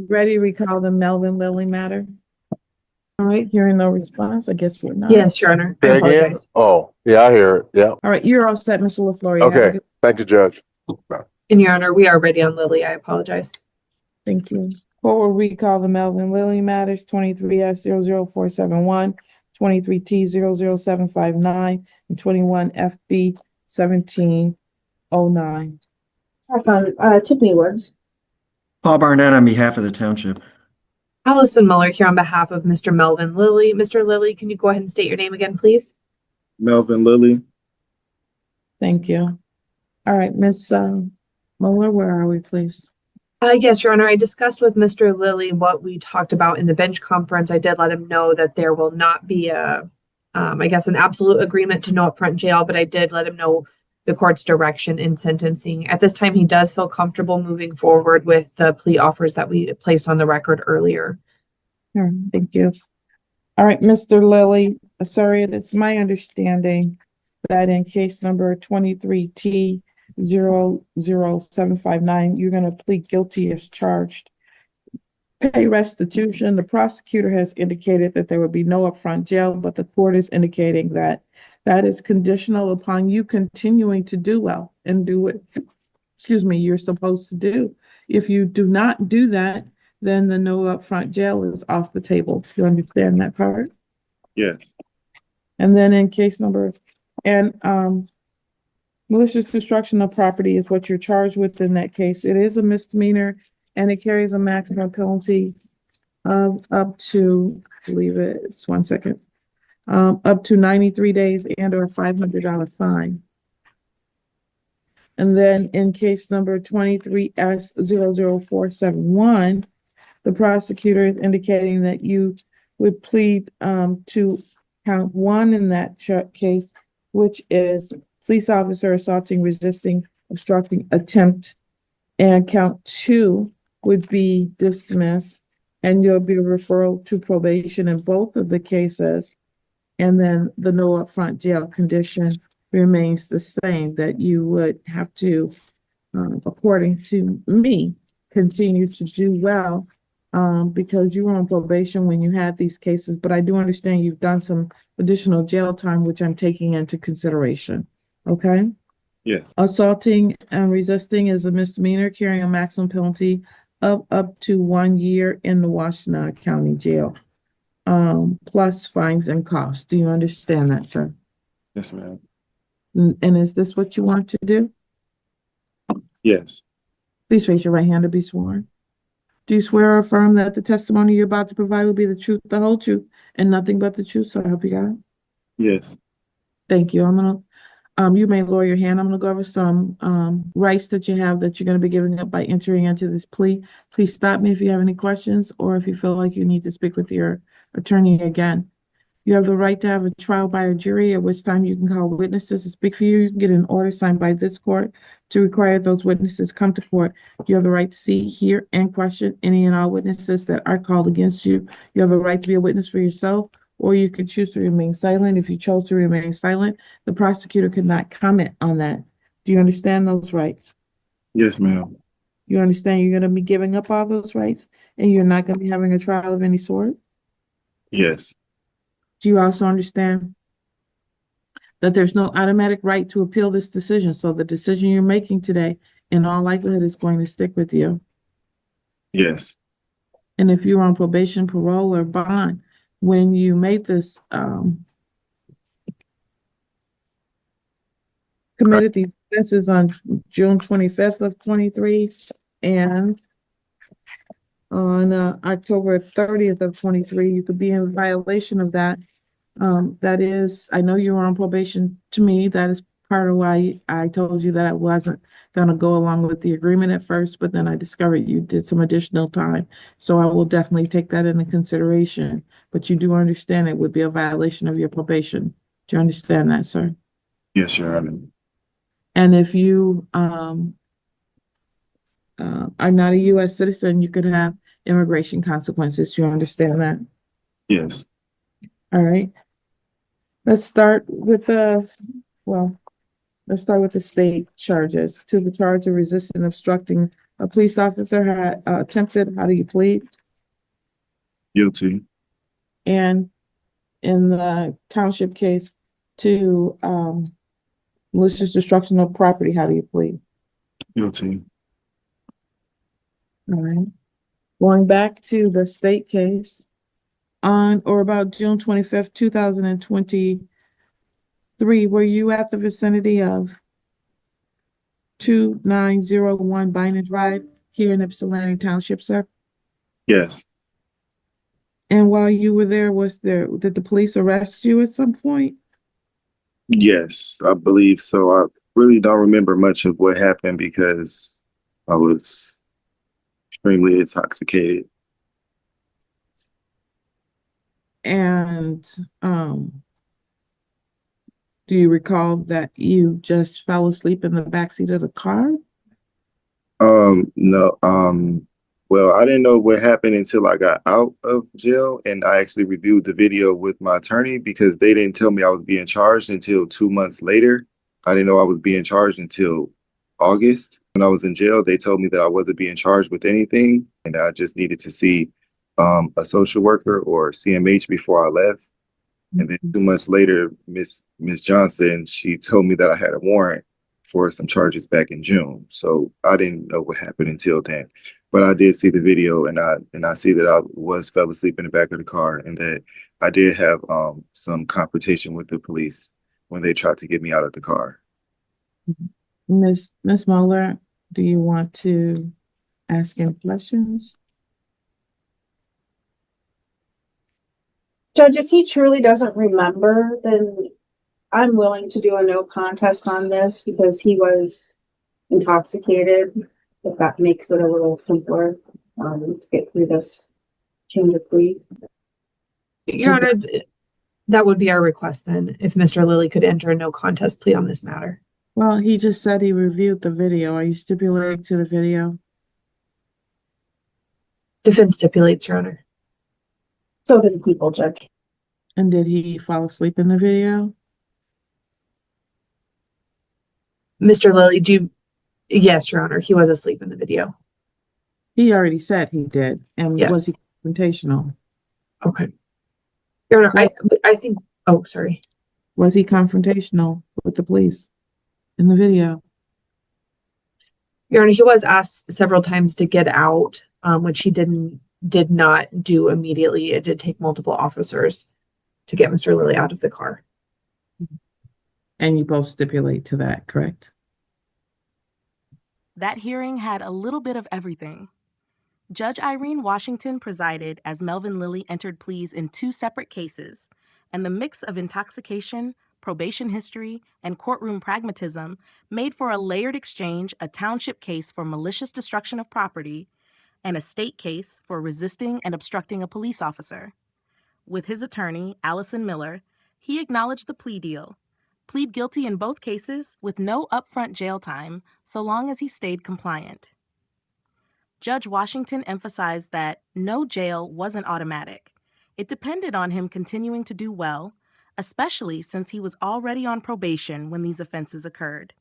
Ready to recall the Melvin Lily matter? All right, hearing no response, I guess we're not. Yes, Your Honor. I Say again? apologize. Oh, yeah, I hear it. Yeah. All right, you're all set, Mr. LaFleur. Have a Okay. good- Thank you, Judge. And Your Honor, we are ready on Lily. I apologize. Thank you. Court will recall the Melvin Lily matters 23S00471, 23T00759, and 21FB 1709. Tiffany Woods. Paul Barnett on behalf of the township. Allison Muller here on behalf of Mr. Melvin Lily. Mr. Lily, can you go ahead and state your name again, please? Melvin Lily. Thank you. All right, Ms. Muller, where are we, please? Yes, Your Honor. I discussed with Mr. Lilly what we talked about in the bench conference. I did let him know that there will not be I guess, an absolute agreement to no upfront jail, but I did let him know the court's direction in sentencing. At this time, he does feel comfortable moving forward with the plea offers that we placed on the record earlier. Thank you. All right, Mr. Lilly, sorry, it's my understanding that in case number 23T00759, you're going to plead guilty as charged. Pay restitution. The prosecutor has indicated that there would be no upfront jail, but the court is indicating that that is conditional upon you continuing to do well and do what, you're supposed to do. If you do not do that, then the no upfront jail is off the table. You understand that part? Yes. And then in case number, malicious destruction of property is what you're charged with in that case. It is a misdemeanor and it carries a maximum penalty of up to, I believe it's up to 93 days and or $500 fine. And then in case number 23S00471, the prosecutor is indicating that you would plead to count one in that case, which is police officer assaulting, resisting, obstructing, attempt, and count two would be dismissed, and you'll be a referral to probation in both of the cases. And then the no upfront jail condition remains the same, that you would have to, according to me, continue to do well because you were on probation when you had these cases. But I do understand you've done some additional jail time, which I'm taking into consideration. Okay? Yes. Assaulting and resisting is a misdemeanor carrying a maximum penalty of up to 1 year in the Washtenaw County Jail, plus fines and costs. Do you understand that, sir? Yes, ma'am. And is this what you want to do? Yes. Please raise your right hand to be sworn. Do you swear or affirm that the testimony you're about to provide will be the truth, the whole truth, and nothing but the truth? So help you God. Yes. Thank you. I'm gonna, you may lower your hand. I'm gonna go over some rights that you have that you're gonna be giving up by entering into this plea. Please stop me if you have any questions or if you feel like you need to speak with your attorney again. You have the right to have a trial by a jury, at which time you can call witnesses to speak for you. You can get an order signed by this court to require those witnesses come to court. You have the right to see, hear, and question any and all witnesses that are called against you. You have the right to be a witness for yourself, or you can choose to remain silent. If you chose to remain silent, the prosecutor could not comment on that. Do you understand those rights? Yes, ma'am. You understand you're going to be giving up all those rights and you're not going to be having a trial of any sort? Yes. Do you also understand that there's no automatic right to appeal this decision? So the decision you're making today, in all likelihood, is going to stick with you. Yes. And if you're on probation, parole, or bond, when you made this, committed these offenses on June 25th of 23 and on October 30th of 23, you could be in violation of that. That is, I know you were on probation. To me, that is part of why I told you that I wasn't gonna go along with the agreement at first, but then I discovered you did some additional time. So I will definitely take that into consideration, but you do understand it would be a violation of your probation. Do you understand that, sir? Yes, Your Honor. And if you are not a U.S. citizen, you could have immigration consequences. Do you understand that? Yes. All right. Let's start with the state charges. To the charge of resisting, obstructing, a police officer had attempted, how do you plead? Guilty. And in the township case to malicious destruction of property, how do you plead? Guilty. All right. Going back to the state case, on or about June 25th, 2023, were you at the vicinity of 2901 Bynum Drive here in Ypsilanti Township, sir? Yes. And while you were there, did the police arrest you at some point? Yes, I believe so. I really don't remember much of what happened because I was extremely intoxicated. And do you recall that you just fell asleep in the backseat of the car? No, well, I didn't know what happened until I got out of jail, and I actually reviewed the video with my attorney because they didn't tell me I was being charged until 2 months later. I didn't know I was being charged until August. When I was in jail, they told me that I wasn't being charged with anything, and I just needed to see a social worker or CMH before I left. And then 2 months later, Miss Johnson, she told me that I had a warrant for some charges back in June. So I didn't know what happened until then. But I did see the video, and I see that I fell asleep in the back of the car, and that I did have some confrontation with the police when they tried to get me out of the car. Miss Muller, do you want to ask any questions? Judge, if he truly doesn't remember, then I'm willing to do a no contest on this because he was intoxicated, if that makes it a little simpler, to get through this change of plea. Your Honor, that would be our request then, if Mr. Lilly could enter a no contest plea on this matter. Well, he just said he reviewed the video. Are you stipulating to the video? Defense stipulates, Your Honor. So did the people, Judge. And did he fall asleep in the video? Mr. Lilly, yes, Your Honor, he was asleep in the video. He already said he did. And was Yes. he confrontational? Okay. Your Honor, I think, oh, sorry. Was he confrontational with the police in the video? Your Honor, he was asked several times to get out, which he did not do immediately. It did take multiple officers to get Mr. Lilly out of the car. And you both stipulate to that, correct? That hearing had a little bit of everything. Judge Irene Washington presided as Melvin Lily entered pleas in 2 separate cases, and the mix of intoxication, probation history, and courtroom pragmatism made for a layered exchange, a township case for malicious destruction of property and a state case for resisting and obstructing a police officer. With his attorney, Allison Miller, he acknowledged the plea deal, plead guilty in both cases with no upfront jail time so long as he stayed compliant. Judge Washington emphasized that no jail wasn't automatic. It depended on him continuing to do well, especially since he was already on probation when these offenses occurred.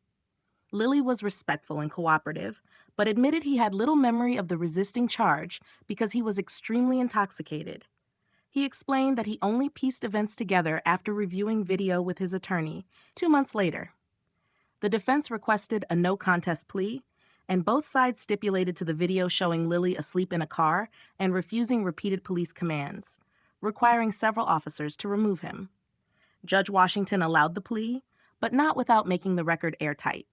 Lily was respectful and cooperative, but admitted he had little memory of the resisting charge because he was extremely intoxicated. He explained that he only pieced events together after reviewing video with his attorney 2 months later. The defense requested a no contest plea, and both sides stipulated to the video showing Lily asleep in a car and refusing repeated police commands, requiring several officers to remove him. Judge Washington allowed the plea, but not without making the record airtight.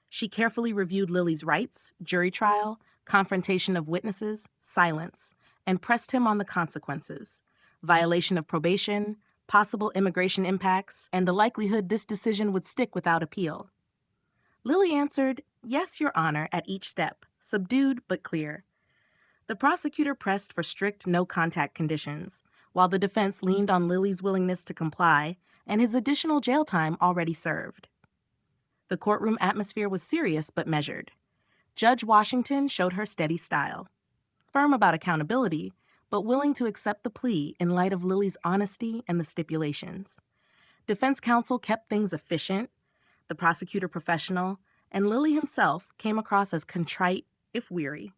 She carefully reviewed Lily's rights, jury trial, confrontation of witnesses, silence, and pressed him on the consequences, violation of probation, possible immigration impacts, and the likelihood this decision would stick without appeal. Lily answered, "Yes, Your Honor," at each step, subdued but clear. The prosecutor pressed for strict no-contact conditions, while the defense leaned on Lily's willingness to comply and his additional jail time already served. The courtroom atmosphere was serious but measured. Judge Washington showed her steady style, firm about accountability, but willing to accept the plea in light of Lily's honesty and the stipulations. Defense counsel kept things efficient, the prosecutor professional, and Lily himself came across as contrite if weary.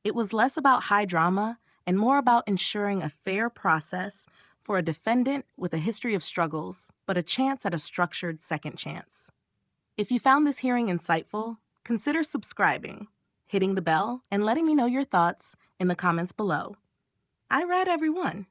It was less about high drama and more about ensuring a fair process for a defendant with a history of struggles, but a chance at a structured second chance. If you found this hearing insightful, consider subscribing, hitting the bell, and letting me know your thoughts in the comments below. I read every one.